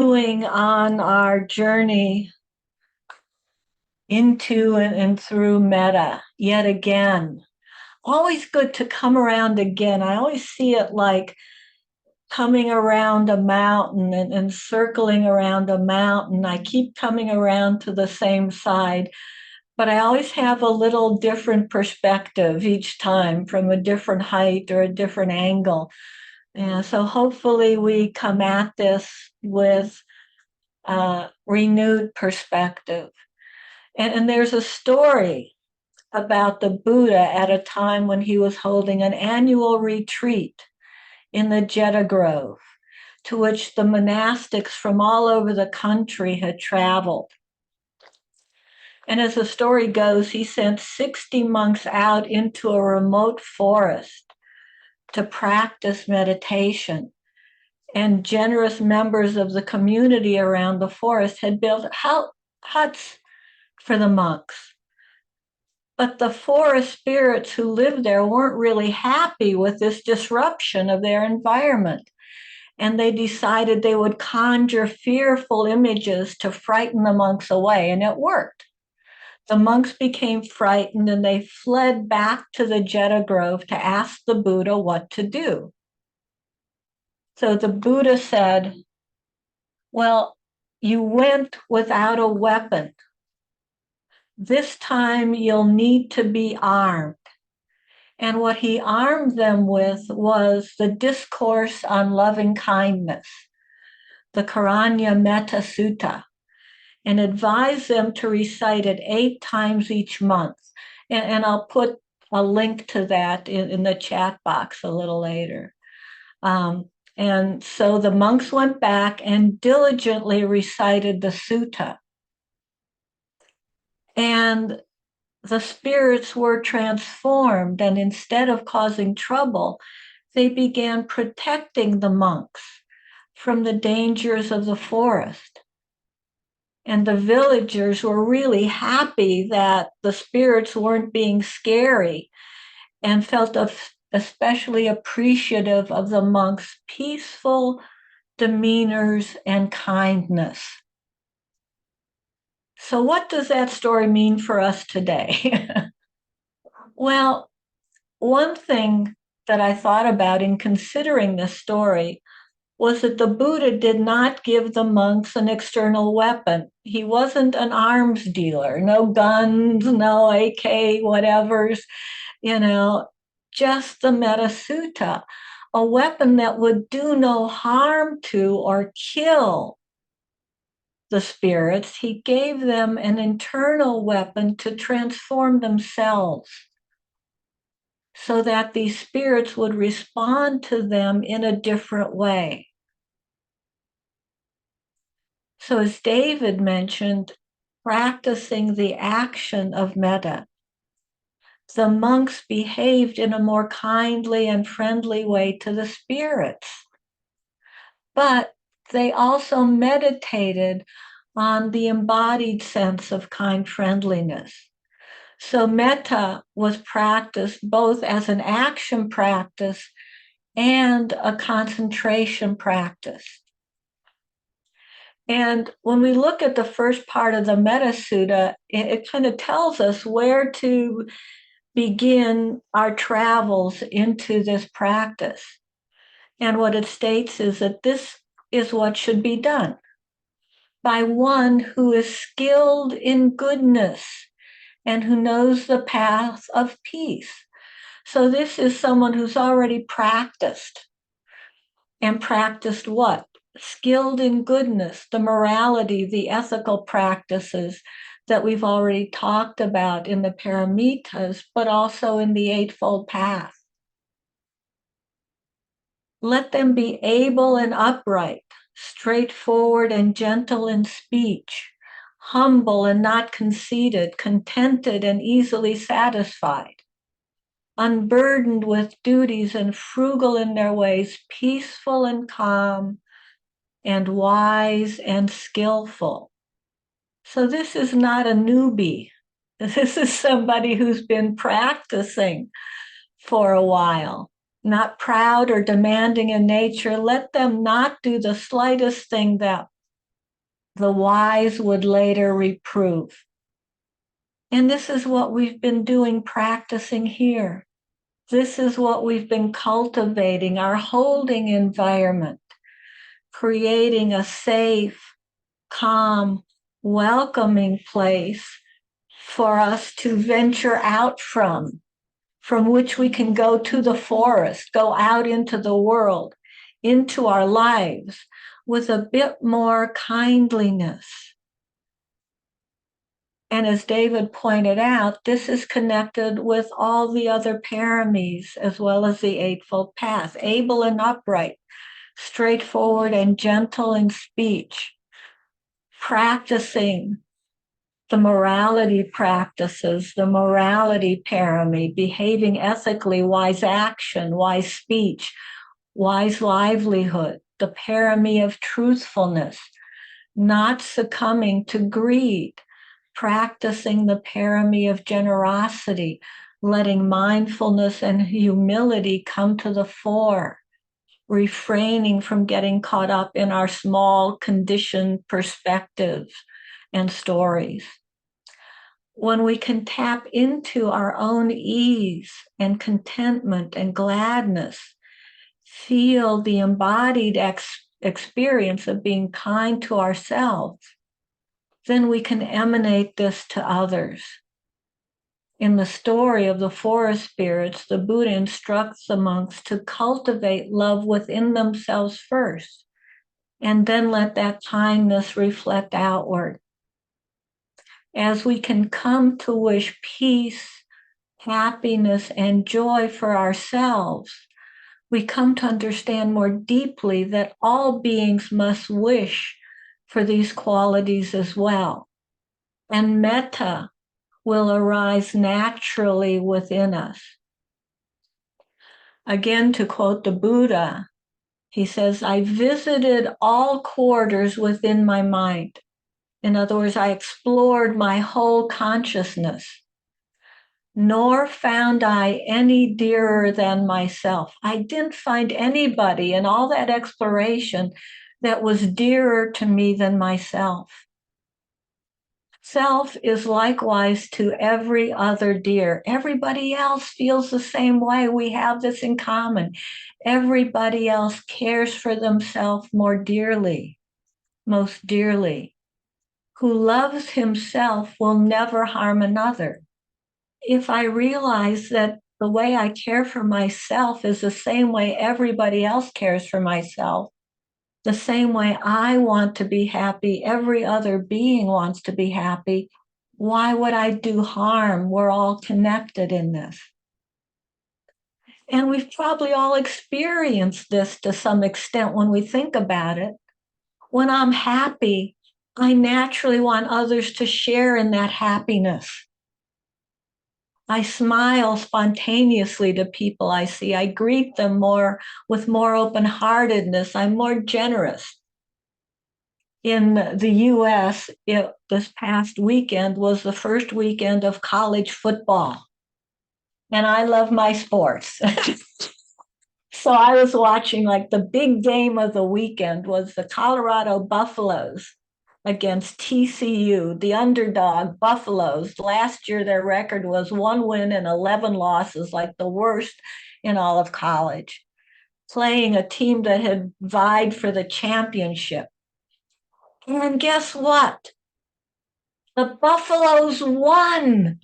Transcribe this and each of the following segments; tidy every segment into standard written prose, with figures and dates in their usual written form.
Continuing on our journey into and through Metta yet again. Always good to come around again. I always see it like coming around a mountain and circling around a mountain. I keep coming around to the same side, but I always have a little different perspective each time from a different height or a different angle. And so hopefully we come at this with renewed perspective. And there's a story about the Buddha at a time when he was holding an annual retreat in the Jetta Grove, to which the monastics from all over the country had traveled. And as the story goes, he sent 60 monks out into a remote forest to practice meditation. And generous members of the community around the forest had built huts for the monks. But the forest spirits who lived there weren't really happy with this disruption of their environment. And they decided they would conjure fearful images to frighten the monks away, and it worked. The monks became frightened and they fled back to the Jetta Grove to ask the Buddha what to do. So the Buddha said, "Well, you went without a weapon. This time you'll need to be armed." And what he armed them with was the discourse on loving kindness, the Karanya Metta Sutta, and advised them to recite it 8 times each month. And I'll put a link to that in the chat box a little later. And so the monks went back and diligently recited the sutta. And the spirits were transformed, and instead of causing trouble, they began protecting the monks from the dangers of the forest. And the villagers were really happy that the spirits weren't being scary and felt especially appreciative of the monks' peaceful demeanors and kindness. So, what does that story mean for us today? Well, one thing that I thought about in considering this story was that the Buddha did not give the monks an external weapon. He wasn't an arms dealer, no guns, no AK, whatevers, just the Metta Sutta, a weapon that would do no harm to or kill the spirits. He gave them an internal weapon to transform themselves so that these spirits would respond to them in a different way. So, as David mentioned, practicing the action of metta, the monks behaved in a more kindly and friendly way to the spirits. But they also meditated on the embodied sense of kind friendliness. So metta was practiced both as an action practice and a concentration practice. And when we look at the first part of the Metta Sutta, it kind of tells us where to begin our travels into this practice. And what it states is that this is what should be done by one who is skilled in goodness and who knows the path of peace. So this is someone who's already practiced. And practiced what? Skilled in goodness, the morality, the ethical practices that we've already talked about in the paramitas, but also in the Eightfold Path. Let them be able and upright, straightforward and gentle in speech, humble and not conceited, contented and easily satisfied, unburdened with duties and frugal in their ways, peaceful and calm, and wise and skillful. So this is not a newbie. This is somebody who's been practicing for a while, not proud or demanding in nature. Let them not do the slightest thing that the wise would later reprove. And this is what we've been doing, practicing here. This is what we've been cultivating, our holding environment, creating a safe, calm, welcoming place for us to venture out from which we can go to the forest, go out into the world, into our lives with a bit more kindliness. And as David pointed out, this is connected with all the other paramis as well as the Eightfold Path, able and upright, straightforward and gentle in speech, practicing the morality practices, the morality parami, behaving ethically, wise action, wise speech, wise livelihood, the parami of truthfulness, not succumbing to greed, practicing the parami of generosity, letting mindfulness and humility come to the fore, refraining from getting caught up in our small conditioned perspectives and stories. When we can tap into our own ease and contentment and gladness, feel the embodied experience of being kind to ourselves, then we can emanate this to others. In the story of the forest spirits, the Buddha instructs the monks to cultivate love within themselves first, and then let that kindness reflect outward. As we can come to wish peace, happiness, and joy for ourselves, we come to understand more deeply that all beings must wish for these qualities as well. And metta will arise naturally within us. Again, to quote the Buddha, he says, I visited all quarters within my mind. In other words, I explored my whole consciousness, nor found I any dearer than myself. I didn't find anybody in all that exploration that was dearer to me than myself. Self is likewise to every other dear. Everybody else feels the same way. We have this in common. Everybody else cares for themselves more dearly, most dearly. Who loves himself will never harm another. If I realize that the way I care for myself is the same way everybody else cares for myself, the same way I want to be happy, every other being wants to be happy, why would I do harm? We're all connected in this. And we've probably all experienced this to some extent when we think about it. When I'm happy, I naturally want others to share in that happiness. I smile spontaneously to people I see. I greet them with more open-heartedness. I'm more generous. In the US, this past weekend was the first weekend of college football. And I love my sports. So I was watching, like, the big game of the weekend was the Colorado Buffaloes against TCU, the underdog Buffaloes. Last year, their record was 1 win and 11 losses, like the worst in all of college, playing a team that had vied for the championship. And guess what? The Buffaloes won.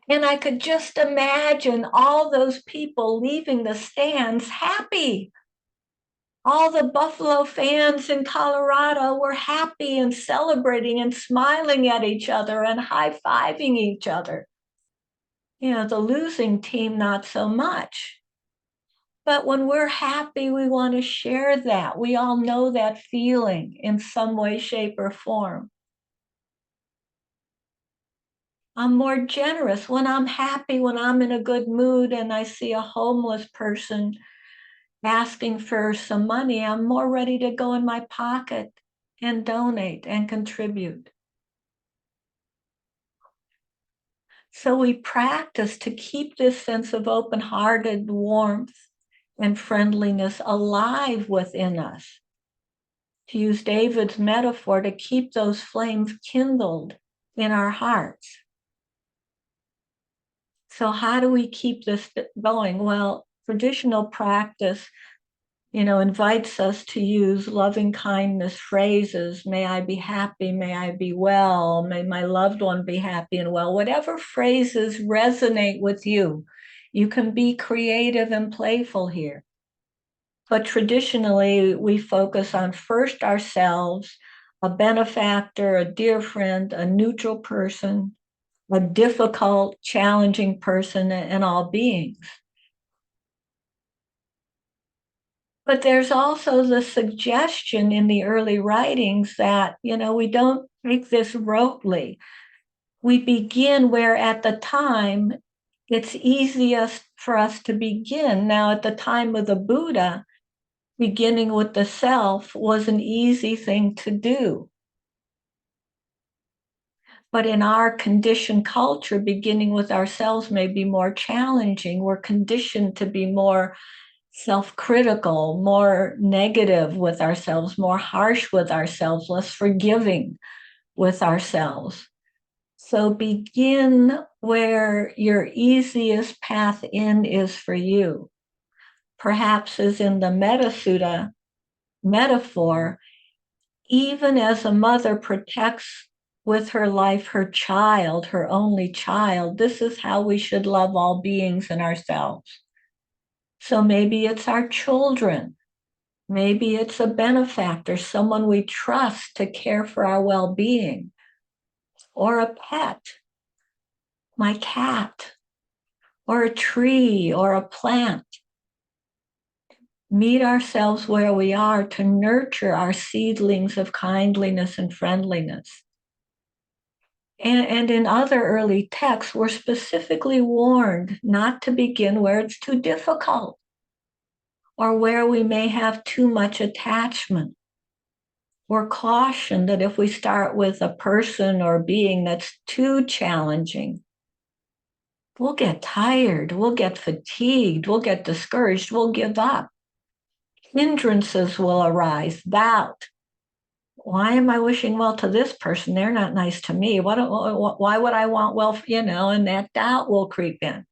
And I could just imagine all those people leaving the stands happy. All the Buffalo fans in Colorado were happy and celebrating and smiling at each other and high-fiving each other. You know, the losing team, not so much. But when we're happy, we want to share that. We all know that feeling in some way, shape, or form. I'm more generous when I'm happy, when I'm in a good mood and I see a homeless person asking for some money. I'm more ready to go in my pocket and donate and contribute. So we practice to keep this sense of open-hearted warmth and friendliness alive within us, to use David's metaphor, to keep those flames kindled in our hearts. So how do we keep this going? Well, traditional practice, invites us to use loving kindness phrases. May I be happy, may I be well, may my loved one be happy and well. Whatever phrases resonate with you. You can be creative and playful here. But traditionally, we focus on first ourselves, a benefactor, a dear friend, a neutral person, a difficult, challenging person, and all beings. But there's also the suggestion in the early writings that, we don't take this rotely. We begin where at the time it's easiest for us to begin. Now, at the time of the Buddha, beginning with the self was an easy thing to do. But in our conditioned culture, beginning with ourselves may be more challenging. We're conditioned to be more self-critical, more negative with ourselves, more harsh with ourselves, less forgiving with ourselves. So begin where your easiest path in is for you. Perhaps as in the Metta Sutta metaphor, even as a mother protects with her life her child, her only child, this is how we should love all beings and ourselves. So maybe it's our children. Maybe it's a benefactor, someone we trust to care for our well-being, or a pet, my cat, or a tree, or a plant. Meet ourselves where we are to nurture our seedlings of kindliness and friendliness. And in other early texts, we're specifically warned not to begin where it's too difficult or where we may have too much attachment. We're cautioned that if we start with a person or being that's too challenging, we'll get tired, we'll get fatigued, we'll get discouraged, we'll give up. Hindrances will arise, doubt. Why am I wishing well to this person? They're not nice to me. Why would I want well, and that doubt will creep in.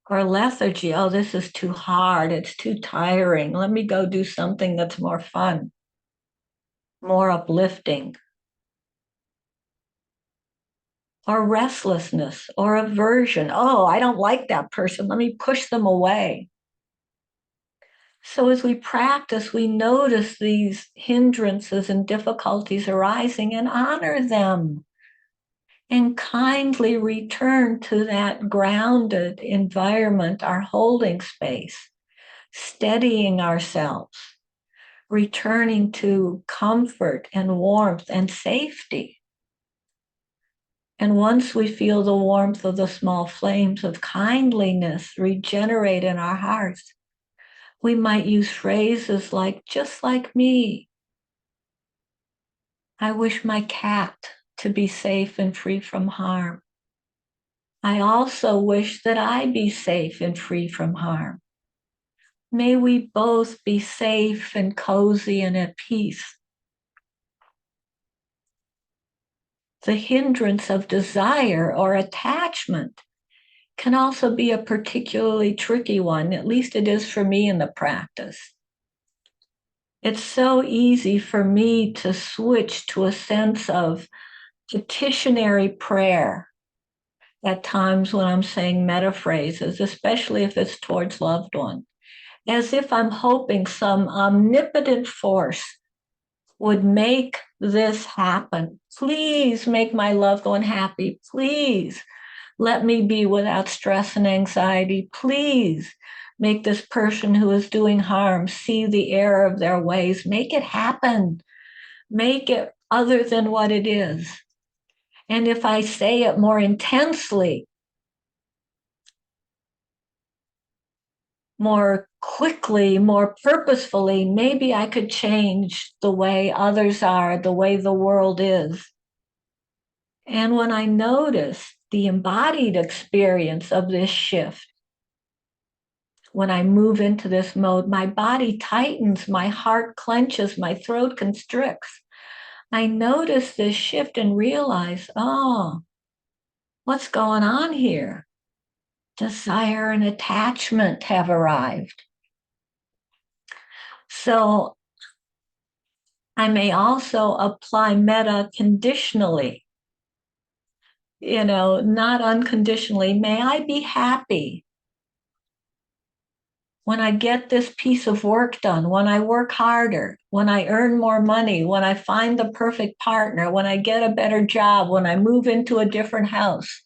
Or lethargy, oh, this is too hard. It's too tiring. Let me go do something that's more fun, more uplifting. Or restlessness or aversion. Oh, I don't like that person. Let me push them away. So as we practice, we notice these hindrances and difficulties arising and honor them and kindly return to that grounded environment, our holding space, steadying ourselves, returning to comfort and warmth and safety. And once we feel the warmth of the small flames of kindliness regenerate in our hearts, we might use phrases like, just like me. I wish my cat to be safe and free from harm. I also wish that I be safe and free from harm. May we both be safe and cozy and at peace. The hindrance of desire or attachment can also be a particularly tricky one, at least it is for me in the practice. It's so easy for me to switch to a sense of petitionary prayer at times when I'm saying metta phrases, especially if it's towards loved one, as if I'm hoping some omnipotent force would make this happen. Please make my loved one happy. Please let me be without stress and anxiety. Please make this person who is doing harm see the error of their ways. Make it happen. Make it other than what it is. And if I say it more intensely, more quickly, more purposefully, maybe I could change the way others are, the way the world is. And when I notice the embodied experience of this shift, when I move into this mode, my body tightens, my heart clenches, my throat constricts. I notice this shift and realize, oh, what's going on here? Desire and attachment have arrived. So I may also apply metta conditionally, not unconditionally. May I be happy when I get this piece of work done, when I work harder, when I earn more money, when I find the perfect partner, when I get a better job, when I move into a different house.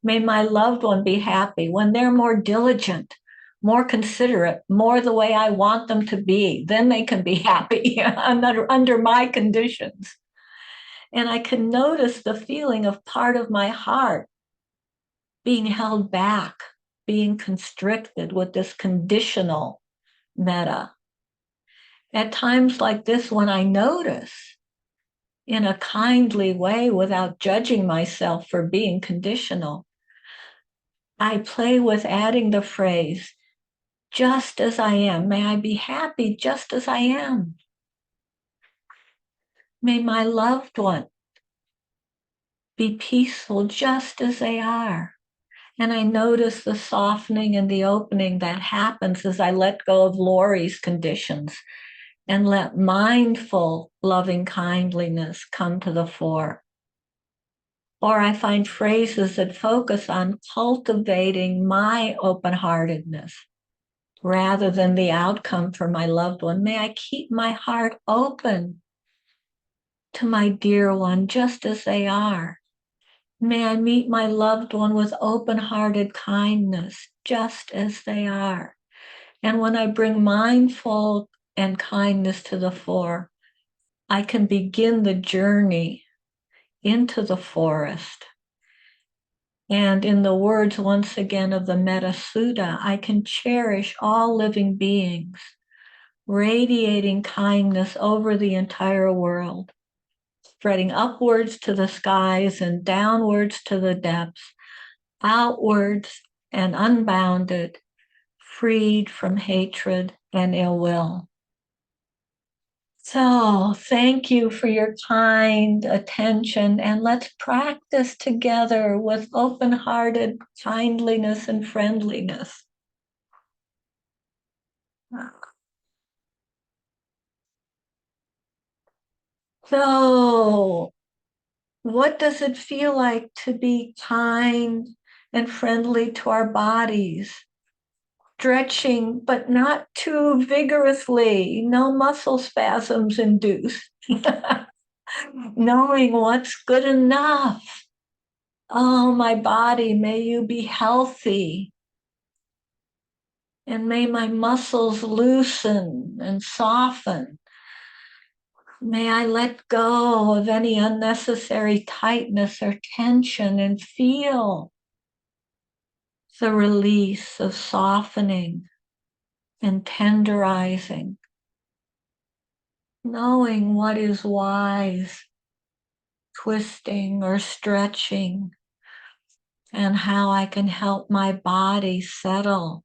May my loved one be happy when they're more diligent, more considerate, more the way I want them to be. Then they can be happy under my conditions. And I can notice the feeling of part of my heart being held back, being constricted with this conditional metta. At times like this, when I notice in a kindly way without judging myself for being conditional, I play with adding the phrase, just as I am. May I be happy just as I am. May my loved one be peaceful just as they are. And I notice the softening and the opening that happens as I let go of Lori's conditions and let mindful, loving kindliness come to the fore. Or I find phrases that focus on cultivating my open-heartedness rather than the outcome for my loved one. May I keep my heart open to my dear one just as they are. May I meet my loved one with open-hearted kindness just as they are. And when I bring mindful and kindness to the fore, I can begin the journey into the forest. And in the words, once again, of the Metta Sutta, I can cherish all living beings, radiating kindness over the entire world, spreading upwards to the skies and downwards to the depths, outwards and unbounded, freed from hatred and ill will. So thank you for your kind attention, and let's practice together with open-hearted kindliness and friendliness. So, what does it feel like to be kind and friendly to our bodies? Stretching, but not too vigorously, no muscle spasms induced. Knowing what's good enough. Oh, my body, may you be healthy. And may my muscles loosen and soften. May I let go of any unnecessary tightness or tension and feel the release of softening and tenderizing, knowing what is wise, twisting or stretching, and how I can help my body settle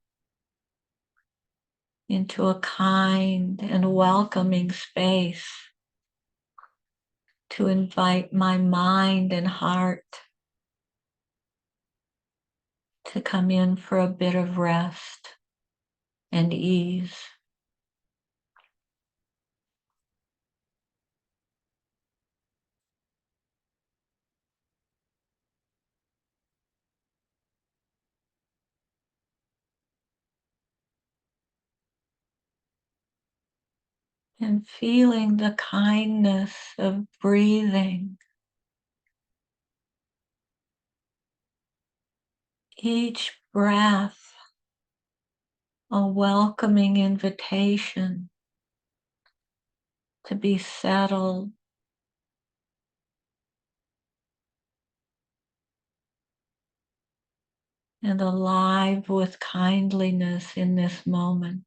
into a kind and welcoming space to invite my mind and heart to come in for a bit of rest and ease. And feeling the kindness of breathing. Each breath, a welcoming invitation to be settled and alive with kindliness in this moment.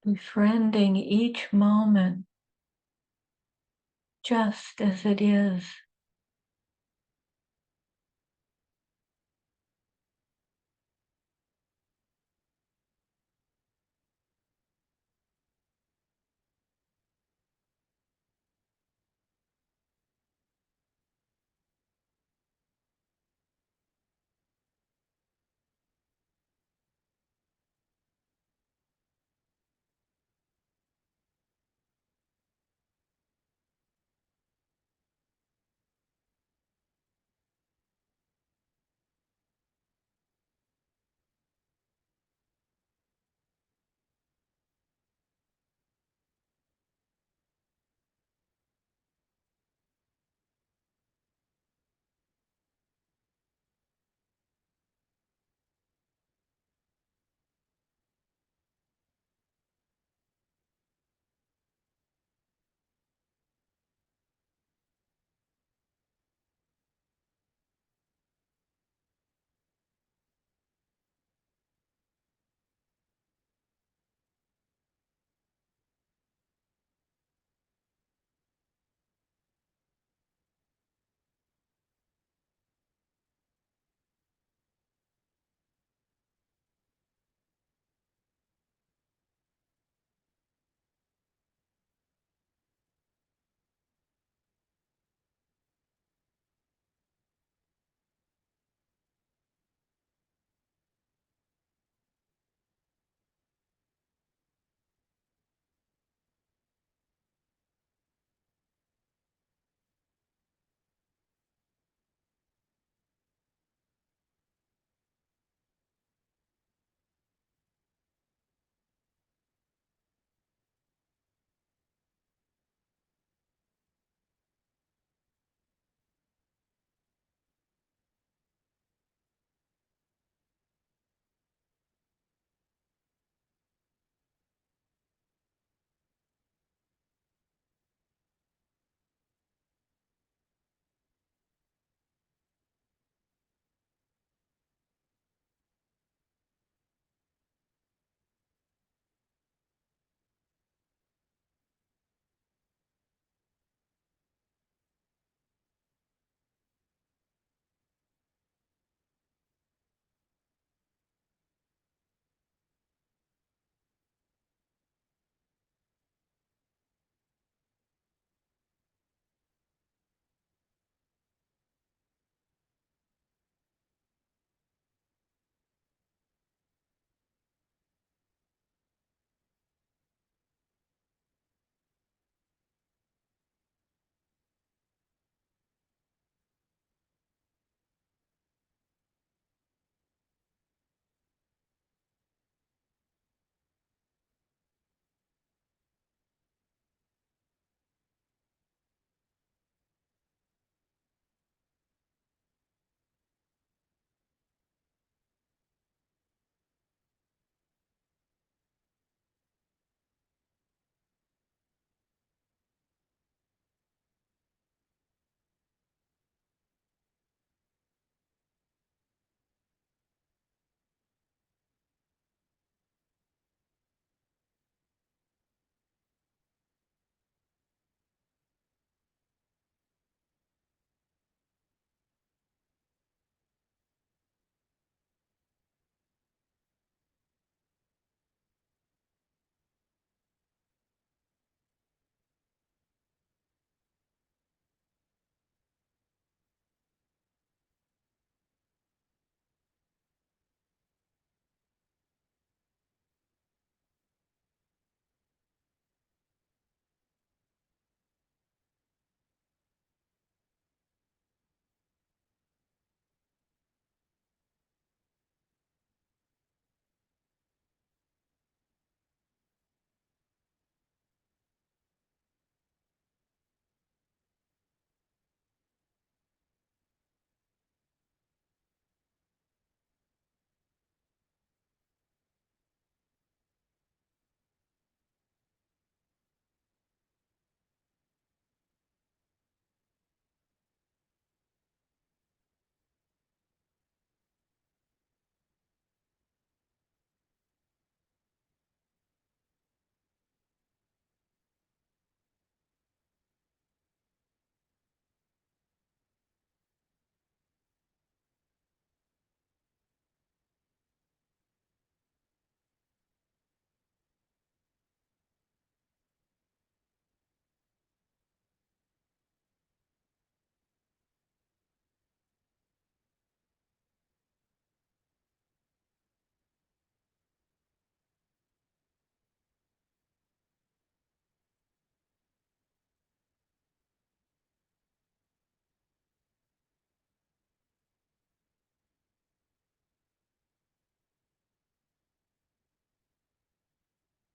befriending each moment just as it is.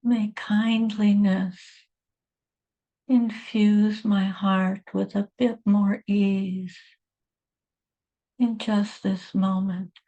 May kindliness infuse my heart with a bit more ease in just this moment.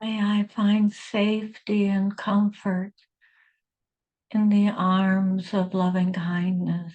May I find safety and comfort in the arms of loving kindness.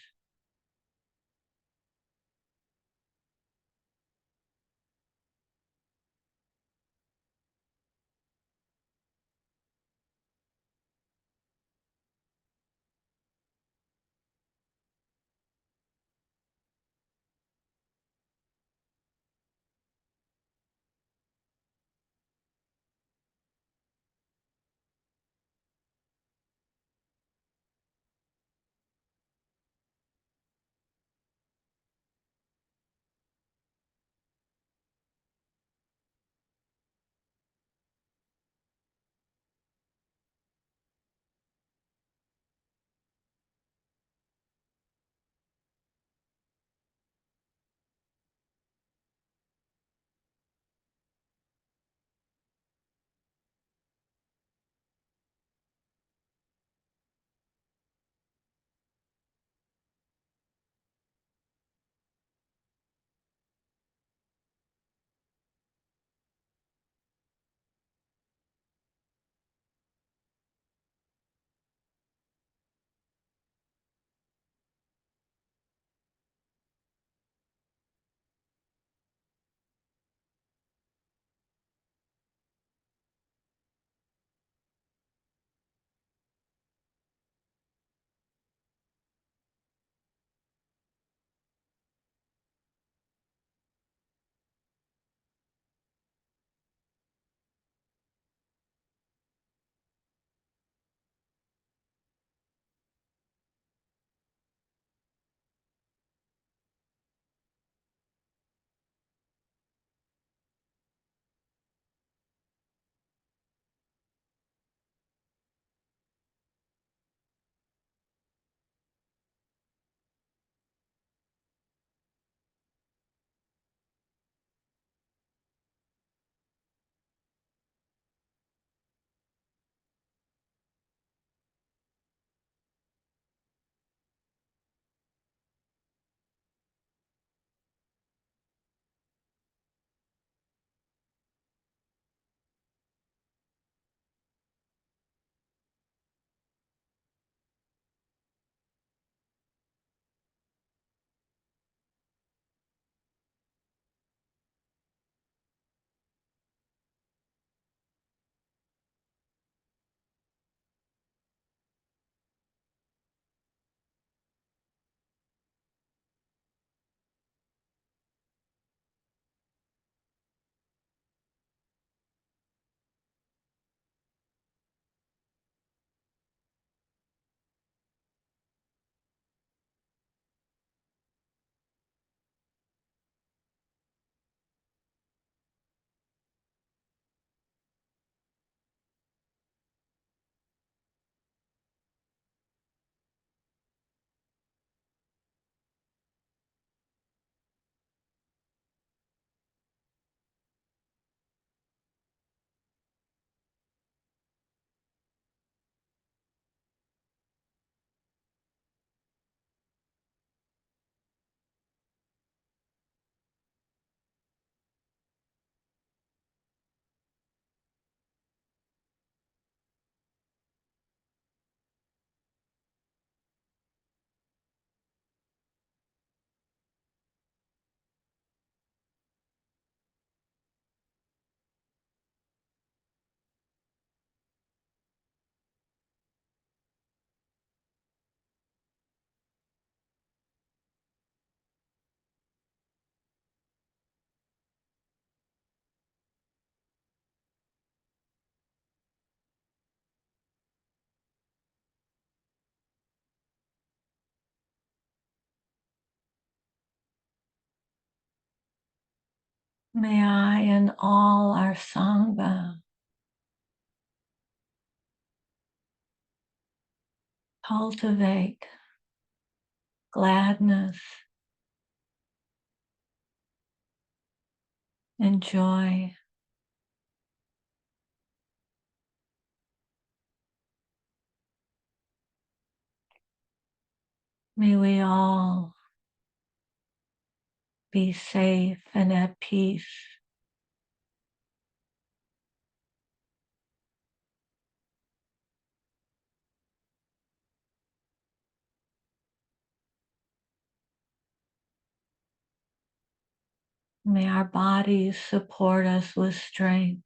May I and all our Sangha cultivate gladness and joy. May we all be safe and at peace. May our bodies support us with strength.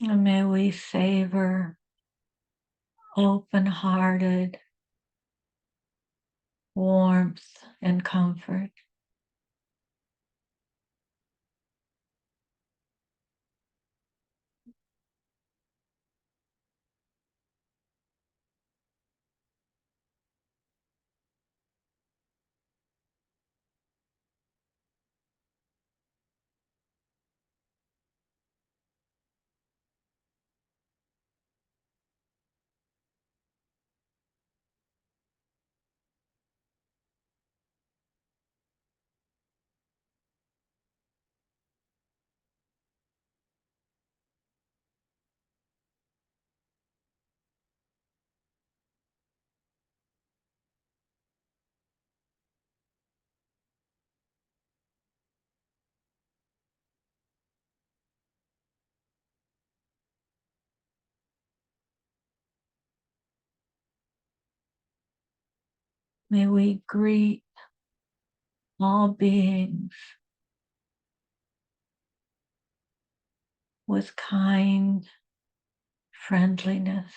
And may we savor open-hearted warmth and comfort. May we greet all beings with kind friendliness.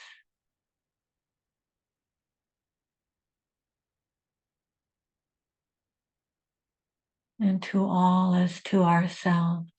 And to all as to ourselves.